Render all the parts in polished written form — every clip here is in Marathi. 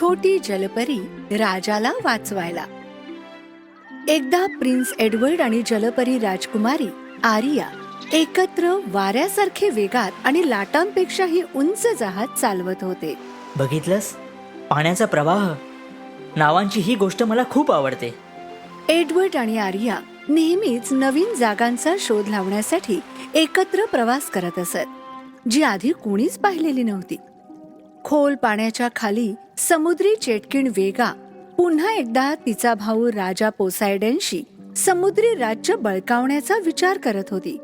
छोटी जलपरी राजाला वाचवायला. एकदा प्रिन्स एडवर्ड आणि जलपरी राजकुमारी आरिया एकत्र वाऱ्यासारखे वेगात आणि लाटांपेक्षाही उंच जहाज चालवत होते. बघितलंस, पाण्याचा प्रवाह, नावांची ही गोष्ट मला खूप आवडते. एडवर्ड आणि आरिया नेहमीच नवीन जागांचा शोध लावण्यासाठी एकत्र प्रवास करत असत, जी आधी कोणीच पाहिलेली नव्हती. खोल पाण्याच्या खाली समुद्री चेटकीण वेगा पुन्हा एकदा तिचा भाऊ राजा पोसायडनशी समुद्री राज्य बळकावण्याचा विचार करत होती.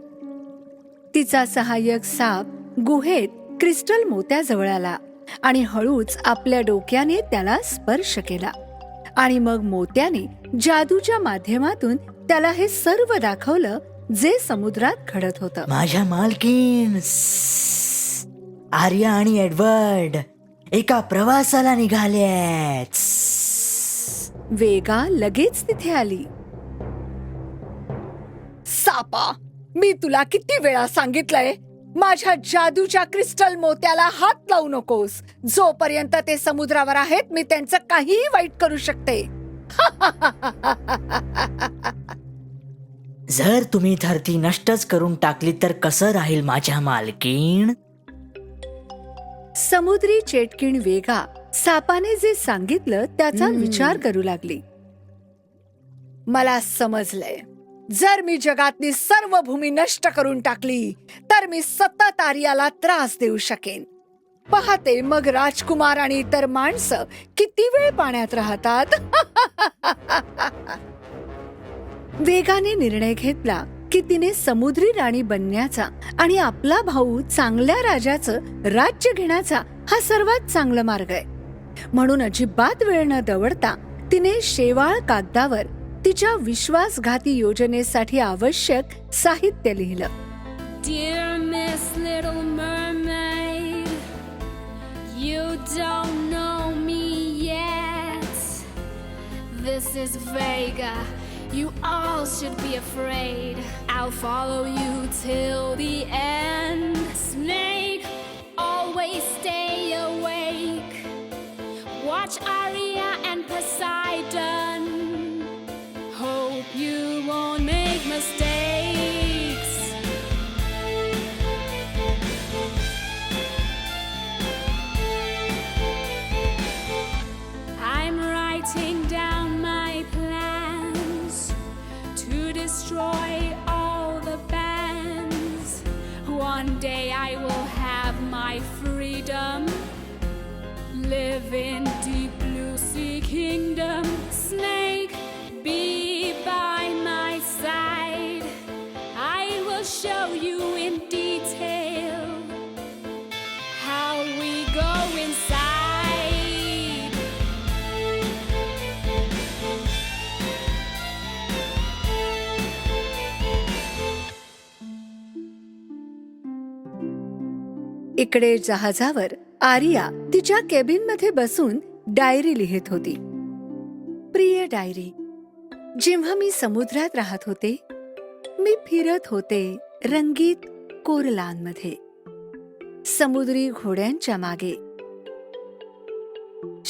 तिचा सहाय्यक साप गुहेत क्रिस्टल मोत्याजवळ आला आणि हळूच आपल्या डोक्याने त्याला स्पर्श केला. आणि मग मोत्याने जादूच्या माध्यमातून त्याला हे सर्व दाखवलं जे समुद्रात घडत होतं. माझ्या मालकीण, आर्या आणि एडवर्ड एका प्रवासाला निघालेत. वेगा लगेच तिथे आली. सापा, मी तुला किती वेळा सांगितलंय, माझ्या जादूच्या क्रिस्टल मोत्याला हात लावू नकोस. जोपर्यंत ते समुद्रावर आहेत मी त्यांचं काहीही वाईट करू शकते. जर तुम्ही धरती नष्टच करून टाकली तर कसं राहील माझ्या मालकीण? समुद्री चेटकीण वेगा सापाने जे सांगितलं त्याचा विचार करू लागली. मला समजलंय, जर मी जगातली सर्व भूमी नष्ट करून टाकली तर मी सतत आर्याला त्रास देऊ शकेन. पाहते मग राजकुमार आणि इतर माणसं किती वेळ पाण्यात राहतात. वेगाने निर्णय घेतला की तिने समुद्री राणी बनण्याचा आणि आपला भाऊ चांगल्या राजाचं राज्य घेण्याचा हा सर्वात चांगला मार्ग आहे. म्हणून अजिबात वेळ न दवडता तिने शेवाळ कागदावर तिच्या विश्वासघाती योजनेसाठी आवश्यक साहित्य लिहिलं. Dear Miss Little Mermaid, you don't know me yet. This is Vega. You all should be afraid. I'll follow you till the end. Snake, always stay awake. Watch Aria and Poseidon. Hope you won't make mistakes. I'm writing down my plans to destroy all the bands. One day I will have my freedom. Live in deep blue sea kingdom. Snake, be by my side. I will show you in detail how we go inside. इकडे जहाजावर आरिया तिच्या केबिन मध्ये बसून डायरी लिहित होती. प्रिय डायरी, जेव्हा मी समुद्रात राहत होते, मी फिरत होते रंगीत कोरलांमध्ये, समुद्री घोड्यांच्या मागे,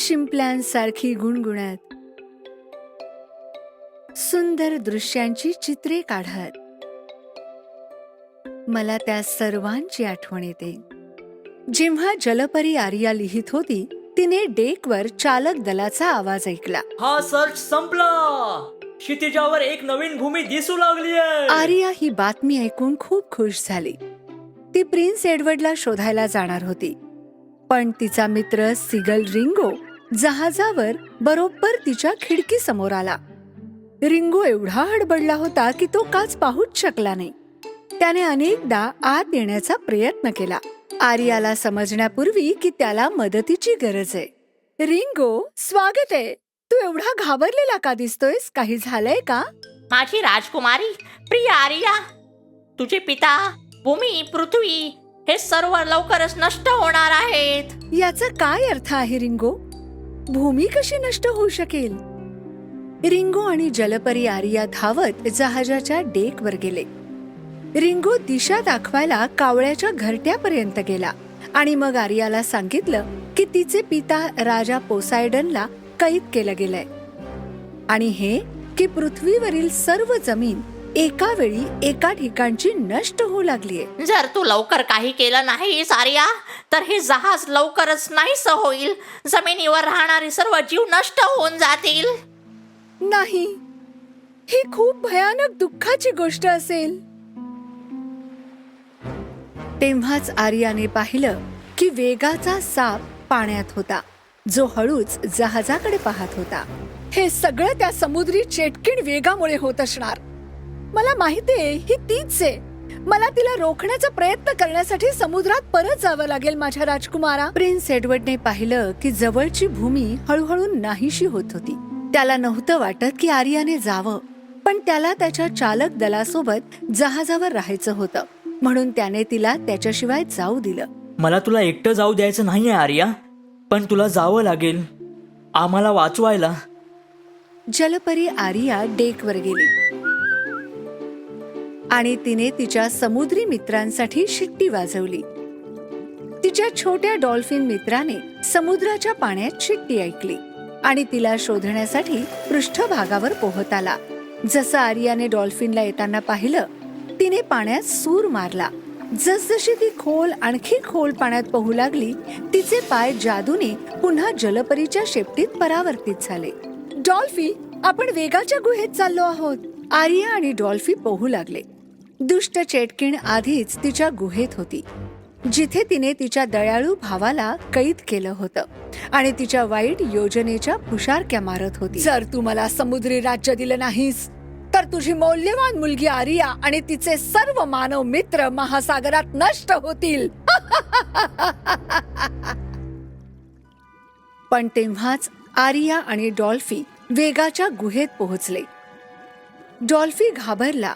शिंपल्यांसारखी गुणगुणत, सुंदर दृश्यांची चित्रे काढत. मला त्या सर्वांची आठवण येते. जेव्हा जलपरी आरिया लिहित होती, तिने डेकवर चालक दलाचा आवाज ऐकला. हा सर्च संपला, क्षितिजावर एक नवीन भूमी दिसू लागली आहे. आरिया ही बातमी ऐकून खूप खुश झाली. ती प्रिन्स एडवर्डला शोधायला जाणार होती, पण तिचा मित्र सिगल रिंगो जहाजावर बरोबर तिच्या खिडकी समोर आला. रिंगो एवढा हडबडला होता की तो काच पाहूच शकला नाही. त्याने अनेकदा आत येण्याचा प्रयत्न केला, आरियाला समजण्यापूर्वी की त्याला मदतीची गरज आहे. रिंगो, स्वागत आहे. तू एवढा घाबरलेला का दिसतोयस? काही झालंय का? माझी राजकुमारी प्रिय आर्या, तुझे पिता, भूमी, पृथ्वी हे सर्व लवकरच नष्ट होणार आहेत. याचा काय अर्थ आहे रिंगो? भूमी कशी नष्ट होऊ शकेल? रिंगो आणि जलपरी आरिया धावत जहाजाच्या डेकवर गेले. रिंगो दिशा दाखवायला कावळ्याच्या घरट्यापर्यंत गेला आणि मग आरियाला सांगितलं की तिचे पिता राजा पोसायडनला कैद केलं गेलंय आणि हे की पृथ्वीवरील सर्व जमीन एका वेळी एका ठिकाणची नष्ट होऊ लागलीये. जर तू लवकर काही केलं नाहीस आर्या तर हे जहाज लवकरच नाहीस होईल. जमिनीवर राहणारे सर्व जीव नष्ट होऊन जातील. नाही, ही खूप भयानक दुःखाची गोष्ट असेल. तेव्हाच आर्याने पाहिलं की वेगाचा साप पाण्यात होता, जो हळूच जहाजाकडे पाहत होता. हे सगळं त्या समुद्री चेटकीण वेगामुळे होत असणार. मला माहितीये ही तीच आहे. मला तिला रोखण्याचा प्रयत्न करण्यासाठी समुद्रात परत जावं लागेल माझ्या राजकुमारा. प्रिन्स एडवर्डने पाहिलं की जवळची भूमी हळूहळू नाहीशी होत होती. त्याला नव्हतं वाटत की आर्याने जावं, पण त्याला त्याच्या चालक दलासोबत जहाजावर राहायचं होतं, म्हणून त्याने तिला त्याच्याशिवाय जाऊ दिलं. मला तुला एकटं जाऊ द्यायचं नाहीये आर्या, पण तुला जावं लागेल आम्हाला वाचवायला. जलपरी आर्या डेकवर गेली आणि तिने तिच्या समुद्री मित्रांसाठी शिट्टी वाजवली. तिच्या छोट्या डॉल्फिन मित्राने समुद्राच्या पाण्यात शिट्टी ऐकली आणि तिला शोधण्यासाठी पृष्ठभागावर पोहत आला. जसं आर्याने डॉल्फिनला येताना पाहिलं, तिने पाण्यात सूर मारला. जसजशी ती आणखी खोल पाण्यात पोहू लागली, तिचे पाय जादूने पुन्हा जलपरीच्या शेपटीत परावर्तित झाले. डॉल्फी, आपण वेगाच्या गुहेत चाललो आहोत. आर्या आणि डॉल्फी पोहू लागले. दुष्ट चेटकीण आधीच तिच्या गुहेत होती, जिथे तिने तिच्या दयाळू भावाला कैद केलं होतं आणि तिच्या वाईट योजनेच्या फुशारक्या मारत होती. जर तू मला समुद्री राज्य दिलं नाहीस तर तुझी मौल्यवान मुलगी आर्या आणि तिचे सर्व मानव मित्र महासागरात नष्ट होतील. पण तेव्हाच आर्या आणि डॉल्फी वेगाच्या गुहेत पोहोचले. डॉल्फी घाबरला,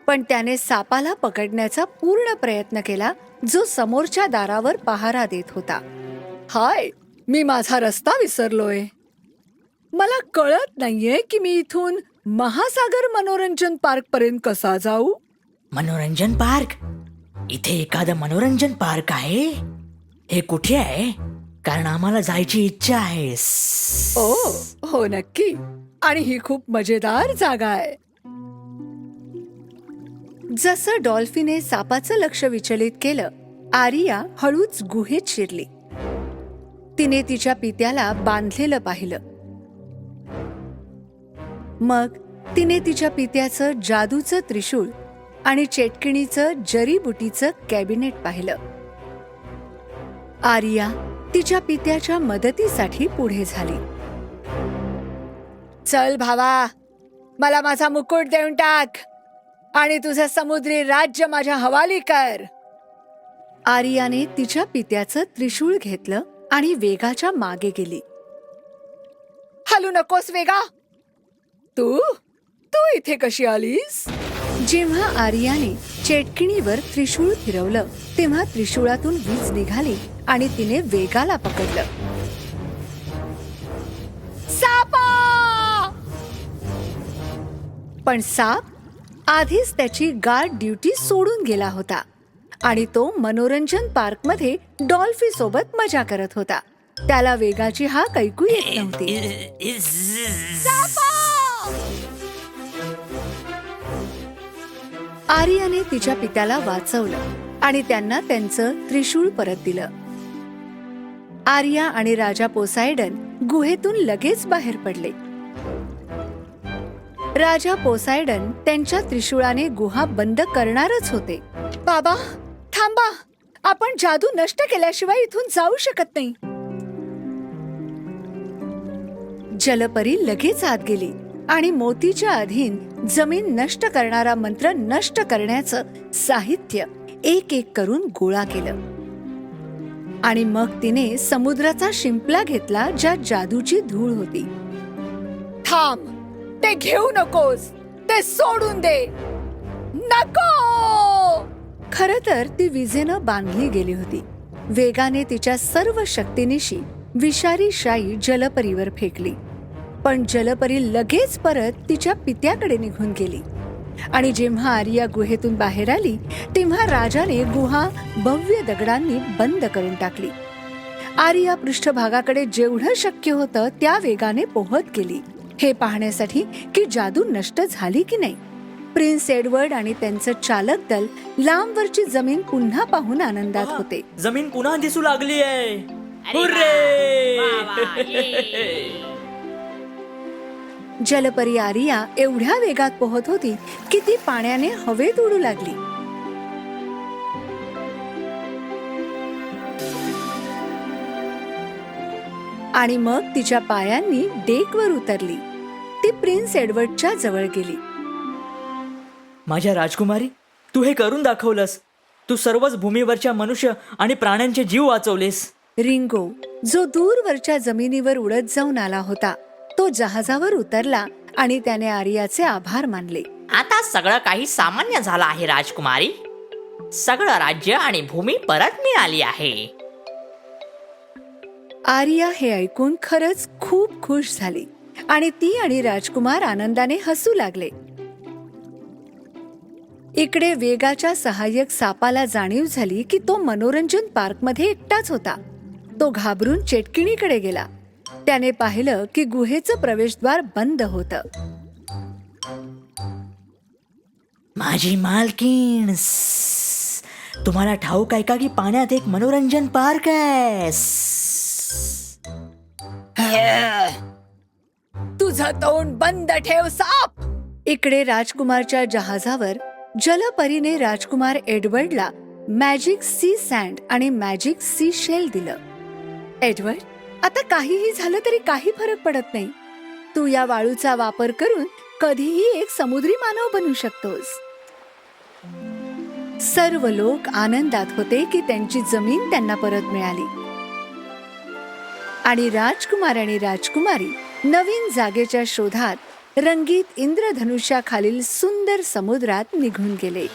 पण त्याने सापाला पकडण्याचा पूर्ण प्रयत्न केला, जो समोरच्या दारावर पहारा देत होता. हाय, मी माझा रस्ता विसरलोय. मला कळत नाहीये की मी इथून महासागर मनोरंजन पार्क पर्यंत कसा जाऊ. मनोरंजन पार्क? इथे एखादं मनोरंजन पार्क आहे? हे कुठे आहे? कारण आम्हाला जायची इच्छा आहे. हो नक्की, आणि ही खूप मजेदार जागा आहे. जसं डॉल्फिने सापाचं लक्ष विचलित केलं, आर्या हळूच गुहेत शिरली. तिने तिच्या पित्याला बांधलेलं पाहिलं. मग तिने तिच्या पित्याचं जादूचं त्रिशूळ आणि चेटकिणीचं जरीबुटीचं कॅबिनेट पाहिलं. आर्या तिच्या पित्याच्या मदतीसाठी पुढे झाली. चल भावा, मला माझा मुकुट देऊन टाक आणि तुझं समुद्री राज्य माझ्या हवाली कर. आर्याने तिच्या पित्याचं त्रिशूळ घेतलं आणि वेगाच्या मागे गेली. हलू नकोस वेगा. तू इथे कशी आलीस? जेव्हा आर्याने चेटकिणीवर त्रिशूळ फिरवलं, तेव्हा त्रिशूळातून वीज निघाली आणि तिने वेगाला पकडलं. सापा! पण साप आधीच त्याची गार्ड ड्युटी सोडून गेला होता आणि तो मनोरंजन पार्क मध्ये डॉल्फी सोबत मजा करत होता. त्याला वेगाची हाक ऐकू येत नव्हती. आर्याने तिच्या पित्याला वाचवलं आणि त्यांना त्यांचं त्रिशूळ परत दिलं. आर्या आणि राजा पोसायडन गुहेतून लगेच बाहेर पडले. राजा पोसायडन त्यांच्या त्रिशूळाने गुहा बंद करणारच होते. बाबा थांबा, आपण जादू नष्ट केल्याशिवाय इथून जाऊ शकत नाही. जलपरी लगेच आत गेली आणि मोतीच्या अधीन जमीन नष्ट करणारा मंत्र नष्ट करण्याचं साहित्य एक एक करून गोळा केलं आणि मग तिने समुद्राचा शिंपला घेतला, ज्यात जादूची धूळ होती. थांब, ते घेऊ नकोस, ते सोडून दे. नको! खरं तर ती विजेनं बांधली गेली होती. वेगाने तिच्या सर्व शक्तीनिशी विषारी शाई जलपरीवर फेकली, पण जलपरी लगेच परत तिच्या पित्याकडे निघून गेली. आणि जेव्हा आर्या गुहेतून बाहेर आली, तेव्हा राजाने गुहा भव्य दगडांनी बंद करून टाकली आर्या पृष्ठभागाकडे जेवढं शक्य होतं त्या वेगाने पोहत गेली, हे पाहण्यासाठी की जादू नष्ट झाली की नाही. प्रिन्स एडवर्ड आणि त्यांचं चालक दल लांबवरची जमीन पुन्हा पाहून आनंदात होते. जमीन पुन्हा दिसू लागली आहे. जलपरी आर्या एवढ्या वेगात पोहत होती की ती पाण्याने हवेत उडू लागली. आणि मग तिच्या पायांनी डेकवर उतरली. ती प्रिन्स एडवर्डच्या जवळ गेली. माझ्या राजकुमारी, तू हे करून दाखवलंस. तू सर्वच भूमीवरच्या मनुष्य आणि प्राण्यांचे जीव वाचवलेस. रिंगो, जो दूरवरच्या जमिनीवर उडत जाऊन आला होता, तो जहाजावर उतरला आणि त्याने आर्याचे आभार मानले. आता सगळं काही सामान्य झालं आहे राजकुमारी. सगळं राज्य आणि भूमी परत मिळाली आहे. आर्या हे ऐकून खरंच खूप खुश झाली आणि ती आणि राजकुमार आनंदाने हसू लागले. इकडे वेगाच्या सहाय्यक सापाला जाणीव झाली की तो मनोरंजन पार्कमध्ये एकटाच होता. तो घाबरून चेटकिणीकडे गेला. त्याने पाहिलं की गुहेचं प्रवेशद्वार बंद होतं. माझी मालकीण, तुम्हाला ठाऊक आहे का की पाण्यात एक मनोरंजन पार्क आहे? तुझं तोंड बंद ठेव साप. इकडे राजकुमारच्या जहाजावर जलपरीने राजकुमार एडवर्डला मॅजिक सी सँड आणि मॅजिक सी शेल दिलं. एडवर्ड, आता काहीही झालं तरी काही फरक पडत नाही. तू या वाळूचा वापर करून कधीही एक समुद्री मानव बनू शकतोस. सर्व लोक आनंदात होते की त्यांची जमीन त्यांना परत मिळाली आणि राजकुमार आणि राजकुमारी नवीन जागेच्या शोधात रंगीत इंद्रधनुष्याखालील सुंदर समुद्रात निघून गेले.